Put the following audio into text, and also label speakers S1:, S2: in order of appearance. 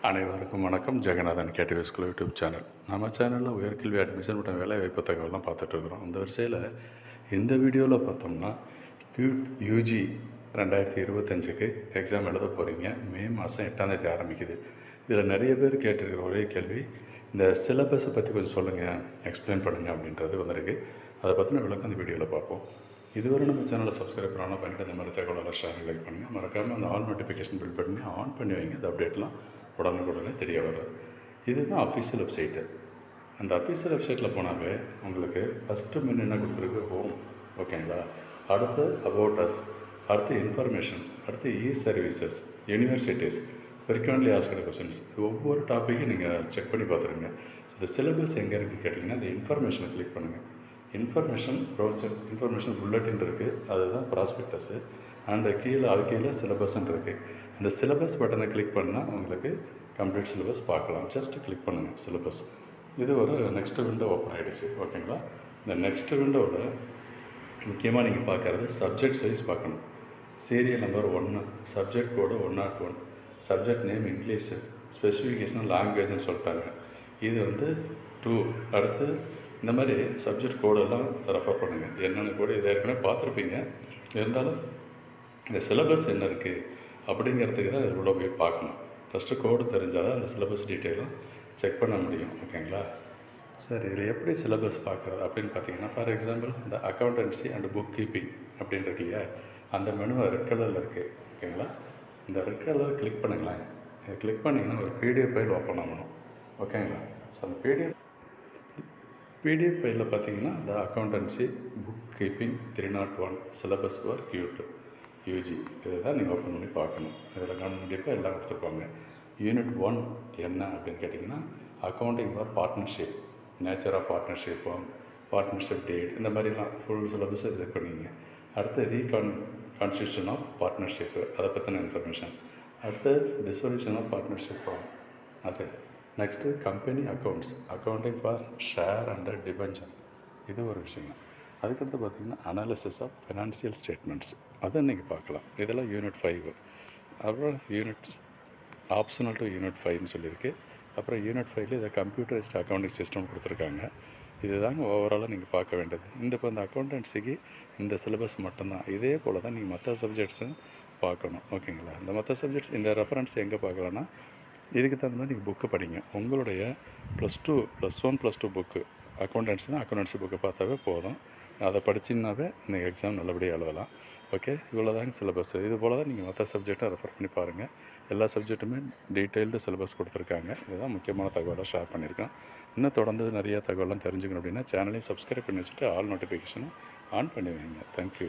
S1: அனைவருக்கும் வணக்கம். Jeganathan KTV school YouTube channel. நம்ம சேனலில் உயர்கல்வி அட்மிஷன் மற்றும் வேலைவாய்ப்பு தகவலாம் பார்த்துட்ருக்குறோம். அந்த வரிசையில் இந்த வீடியோவில் பார்த்தோம்னா யூஜி 2025க்கு எக்ஸாம் எழுத போகிறீங்க. மே மாதம் 8ஆம் தேதி ஆரம்பிக்குது. இதில் நிறைய பேர் கேட்டிருக்கிற ஒரே கேள்வி, இந்த சிலபஸை பற்றி கொஞ்சம் சொல்லுங்கள், எக்ஸ்பிளைன் பண்ணுங்கள் அப்படின்றது வந்திருக்கு. அதை பற்றின விளக்கம் அந்த வீடியோவில் பார்ப்போம். இதுவரை நம்ம சேனலை சப்ஸ்கிரைப் பண்ணாலும் பண்ணிவிட்டு இந்த மாதிரி தகவலெல்லாம் ஷேர் லைக் பண்ணுங்கள். மறக்காமல் அந்த ஆல் நோட்டிஃபிகேஷன் பில் பண்ணி ஆன் பண்ணி வைங்க. அந்த அப்டேட்லாம் உடனுக்குடனே தெரிய வரும். இதுதான் அஃபீஷியல் வெப்சைட்டு. அந்த அஃபீஷியல் வெப்சைட்டில் போனாவே உங்களுக்கு ஃபஸ்ட்டு மெனு என்ன கொடுத்துருக்கு, ஹோம், ஓகேங்களா. அடுத்து அபவுட் அஸ், அடுத்து இன்ஃபர்மேஷன், அடுத்து services, universities, frequently asked questions. ஒவ்வொரு டாப்பிக்கும் நீங்கள் செக் பண்ணி பார்த்துருங்க. இந்த சிலபஸ் எங்கே இருக்குன்னு கேட்டிங்கன்னா அந்த இன்ஃபர்மேஷனை கிளிக் பண்ணுங்கள். இன்ஃபர்மேஷன் ப்ரோஜெக்ட், இன்ஃபர்மேஷன் புல்லட்டின் இருக்குது, அதுதான் ப்ராஸ்பெக்டஸு. அண்ட் அது கீழே சிலபஸ்ன்னு இருக்குது. அந்த சிலபஸ் பட்டனை கிளிக் பண்ணால் உங்களுக்கு கம்ப்ளீட் சிலபஸ் பார்க்கலாம். ஜஸ்ட்டு கிளிக் பண்ணுங்கள் சிலபஸ். இது ஒரு நெக்ஸ்ட் விண்டோ ஓப்பன் ஆகிடுச்சு, ஓகேங்களா. இந்த நெக்ஸ்ட் விண்டோவில் முக்கியமாக நீங்கள் பார்க்குறது சப்ஜெக்ட் சைஸ் பார்க்கணும். Serial number 1, subject code 101, subject name English, specification லாங்குவேஜ்னு சொல்லிட்டாங்க. இது 2. அடுத்து இந்த மாதிரி சப்ஜெக்ட் கோடெல்லாம் ரெஃபர் பண்ணுங்கள். என்னென்ன கோடு இதை ஏற்கனவே பார்த்துருப்பீங்க. இருந்தாலும் இந்த சிலபஸ் என்ன இருக்குது அப்படிங்கிறதுக்கு தான் இவ்வளோ போய் பார்க்கணும். ஃபஸ்ட்டு கோடு தெரிஞ்சால் தான் அந்த சிலபஸ் டீட்டெயிலும் செக் பண்ண முடியும், ஓகேங்களா. சரி, இதில் எப்படி சிலபஸ் பார்க்குறது அப்படின்னு பார்த்தீங்கன்னா, ஃபார் எக்ஸாம்பிள் இந்த அக்கௌண்டன்சி அண்ட் புக் கீப்பிங் அப்படின்னு இருக்கு இல்லையா, அந்த மெனுவை ரெட் கலரில் இருக்குது, ஓகேங்களா. இந்த ரெட் கலரில் கிளிக் பண்ணுங்களேன். இதை கிளிக் பண்ணிங்கன்னா ஒரு பிடிஎஃப் ஃபைல் ஓப்பன் ஆகணும், ஓகேங்களா. ஸோ அந்த பிடிஎஃப் ஃபைலில் பார்த்தீங்கன்னா இந்த accountancy book keeping 301 syllabus for Q2 UG இதை தான் நீங்கள் ஓப்பன் பண்ணி பார்க்கணும். இதில் கண்டிப்பாக எல்லாம் கொடுத்துருப்பாங்க. யூனிட் 1 என்ன அப்படின்னு கேட்டிங்கன்னா, accounting for partnership, nature of partnership, partnership deed, இந்த மாதிரிலாம் ஃபுல் சிலபஸை செக் பண்ணிங்க. அடுத்து கான்ஸ்டியூஷன் ஆஃப் பார்ட்னர்ஷிப்பு, அதை பற்றின இன்ஃபர்மேஷன். அடுத்து டிசொல்யூஷன் ஆஃப் பார்ட்னர்ஷிப், அது next company accounts, accounting for share and debenture, இது ஒரு விஷயம். அதுக்கடுத்து பார்த்திங்கன்னா அனாலிசிஸ் ஆஃப் ஃபினான்ஷியல் ஸ்டேட்மெண்ட்ஸ், அதை நீங்கள் பார்க்கலாம். இதெல்லாம் யூனிட் 5. அப்புறம் யூனிட் ஆப்ஷனல் டு யூனிட் 5ன்னு சொல்லியிருக்கு. அப்புறம் யூனிட் 5 இதை கம்ப்யூட்டரைஸ்டு அக்கௌண்டிங் சிஸ்டம் கொடுத்துருக்காங்க. இது தாங்க ஓவராலாக நீங்கள் பார்க்க வேண்டியது. இப்போ இந்த அக்கௌண்டன்சிக்கு இந்த சிலபஸ் மட்டும்தான். இதே போல் தான் நீங்கள் மற்ற சப்ஜெக்ட்ஸும் பார்க்கணும், ஓகேங்களா. இந்த மற்ற சப்ஜெக்ட்ஸ் இந்த ரெஃபரன்ஸ் எங்கே பார்க்கலான்னா, இதுக்கு தகுந்த மாதிரி நீங்கள் புக்கு படிங்க. உங்களுடைய +2 +1 +2 புக்கு அக்கௌண்டன்சினா அக்கௌண்டன்சி புக்கை பார்த்தாவே போதும். அதை படிச்சிங்கனாவே நீங்கள் எக்ஸாம் நல்லபடியாக எழுதலாம். ஓகே, இவ்வளோ தாங்க சிலபஸ். இது போல் தான் நீங்கள் மற்ற சப்ஜெக்டை ரெஃபர் பண்ணி பாருங்கள். எல்லா சப்ஜெக்ட்டுமே டீட்டெயில்டு சிலபஸ் கொடுத்துருக்காங்க. இதுதான் முக்கியமான தகவலை ஷேர் பண்ணியிருக்கேன். இன்னும் தொடர்ந்து நிறைய தகவலாம் தெரிஞ்சுக்கணும் அப்படின்னா சேனலையும் சப்ஸ்கிரைப் பண்ணி வச்சுட்டு ஆல் நோட்டிஃபிகேஷனை ஆன் பண்ணி வைங்க. தேங்க்யூ.